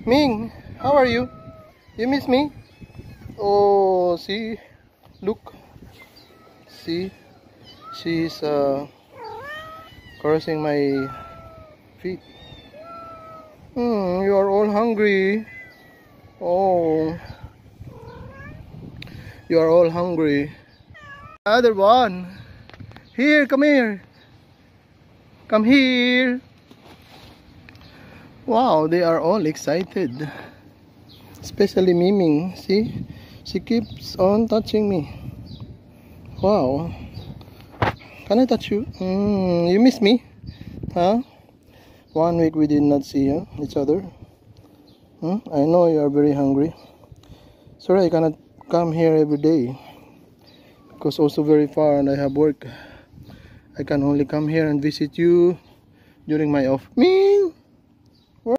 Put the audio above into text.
Ming, how are you? You miss me? Oh, see, look, see, she's caressing my feet. You are all hungry. Oh, you are all hungry. Other one, here, come here, come here. Wow, they are all excited. Especially Miming, see? She keeps on touching me. Wow. Can I touch you? You miss me? Huh? 1 week we did not see each other. I know you are very hungry. Sorry I cannot come here every day. Because also very far and I have work. I can only come here and visit you during my off. Ming!